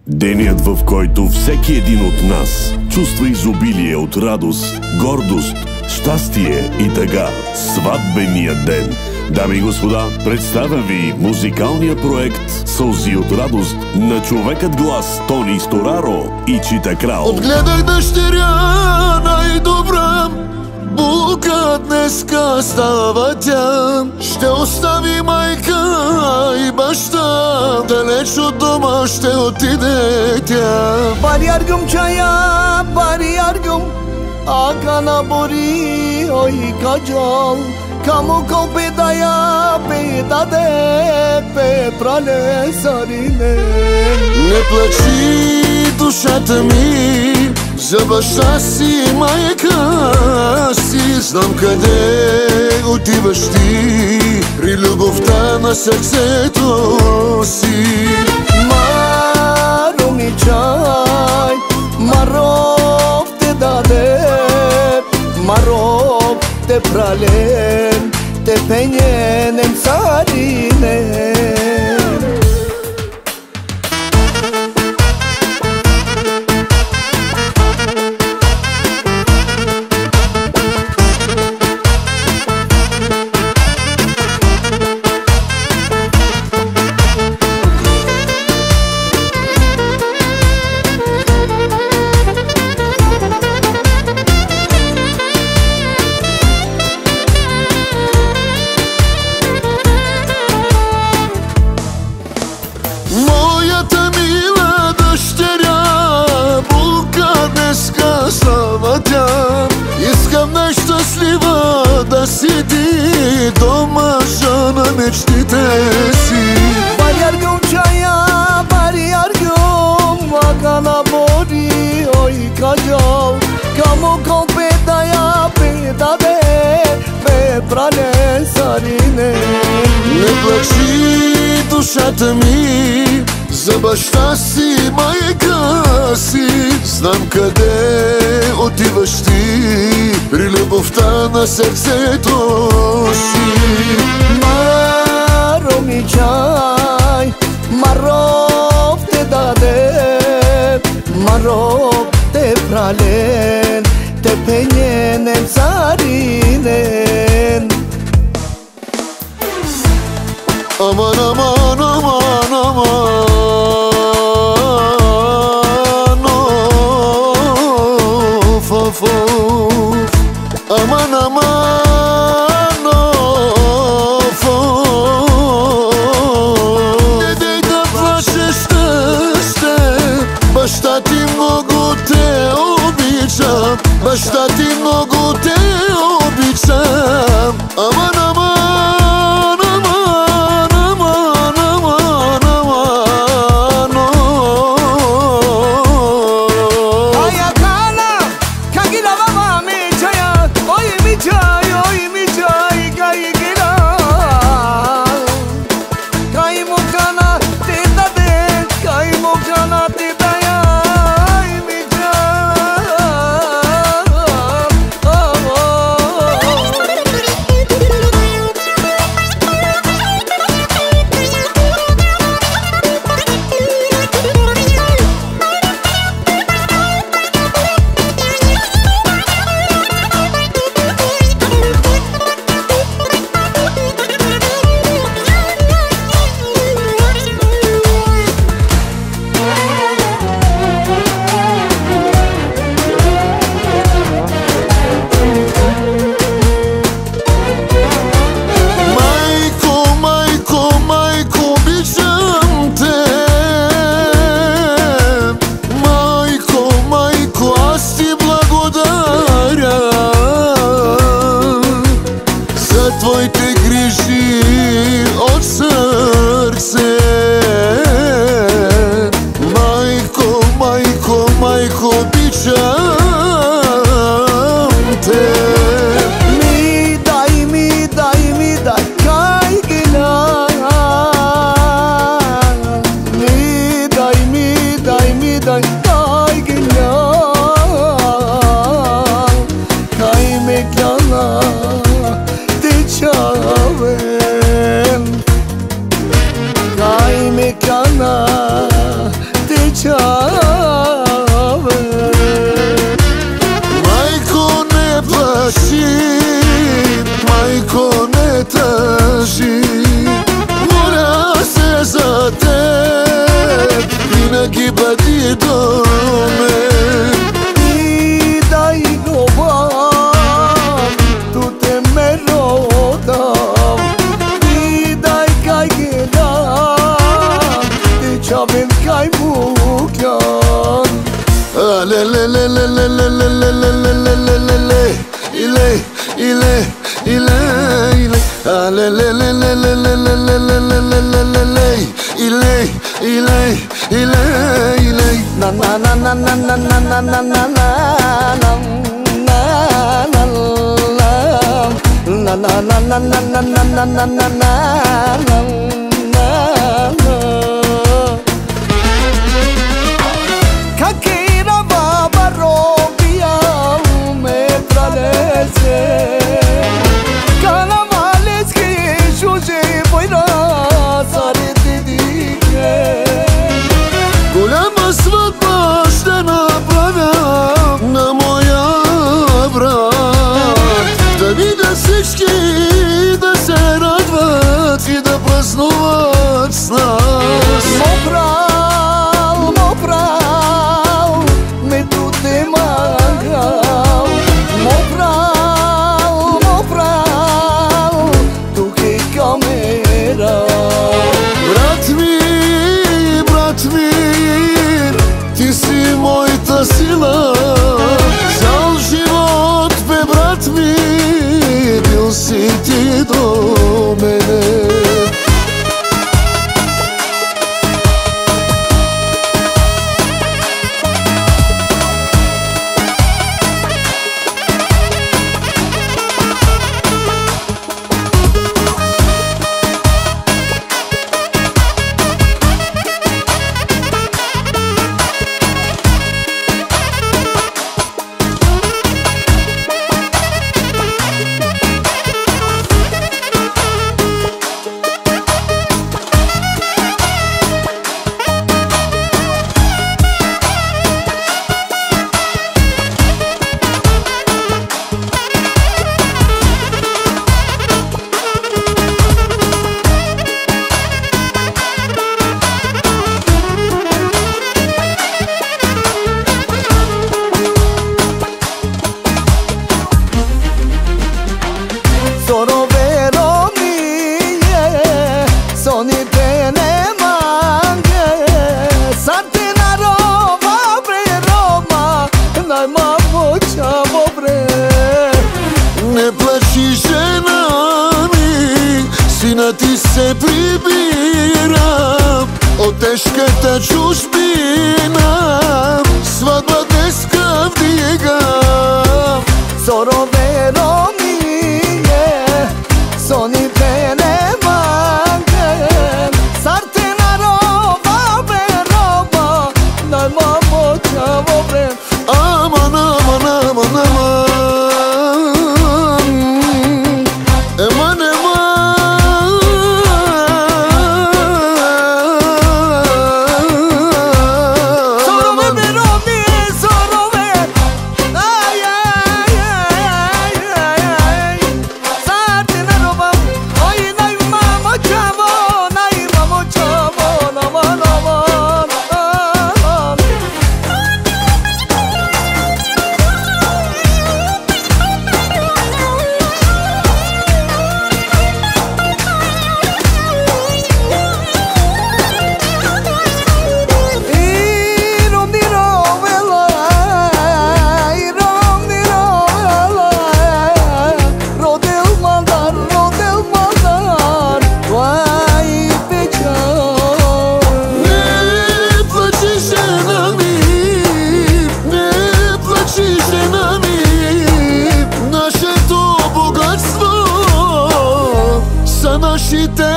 Денят, в който всеки един от нас чувства изобилие от радост, гордост, щастие и тъга. Сватбения ден. Дами и господа, представя ви музикалния проект "Сълзи от радост" на човекът глас Тони Стораро и Чита Крал. Отгледах дъщеря най-добра, булка днеска става тя. Ще остави майка и баща, далеч от дома ще отиде тя. Bari argım çaya, bari argım Akana bori oy kajal Kamu ko pedaya, pedade Pe prale sarine. Не плачи, душата ми, за баща си и майка си. Знам къде отиваш ти, при любовта на сърцето си. Maro mi çay, marov te dade Marov te pralen, te penyenem sarine. Моята мила дъщеря, булка днеска става тя. Искам най-щастлива да седи до мъжа на мечтите си. Bari argım çaya, bari argım Akana bori oy kajal Kamu ko pedaya, pedade Pe prale sarine. Не плачи, душата ми, за баща си и майка си. Знам къде отиваш ти, при любовта на сърцето си. Maro mi çay, marov te dade Marov te pralen, te penyenem sarinen. Aman aman aman aman of of of. Aman aman of of. Не дей да плачеш, ще баща ти много те обича. Баща ти много те обича. Аман аман аман аман аман аман. Ay akana, kagila mama mi çaya Oy mi çay, kagila Kay mo kana te dade, kay mo kana te daya Ay mi çay dragi bădido me I dai goban tu te merodam I dai kaj gelan ti çavim kaj mukjan Ale le le le le le le le le le le le le le ile ile ile ile ale le le le le le le le le le le le le le ile ile ile ile na na na na na na na na na na na na na na na Kakira baba robia metraleze Kanamales ki shuje boira sare didike Голема сватба ще направя на моя брат Да видя всички да се радват и да празнуват с нас Mopral, me tu te mangal Mopral, tu que camera Брат мир, ти си моята сила Цял живот, бе, брат ми, бил си ти до мене Не плачи, жена ми, сина ти се прибира от тежката чужбина. Сватба днеска вдига. Сороверо ми е, сони пене манген, сартина роба бе роба, най мамо чаво бре. Aman aman aman aman Eman eman Sorove be robi, sorove Ay ay ay ay ay Sardina roba Ay nay mamo chavo Naman aman Нашите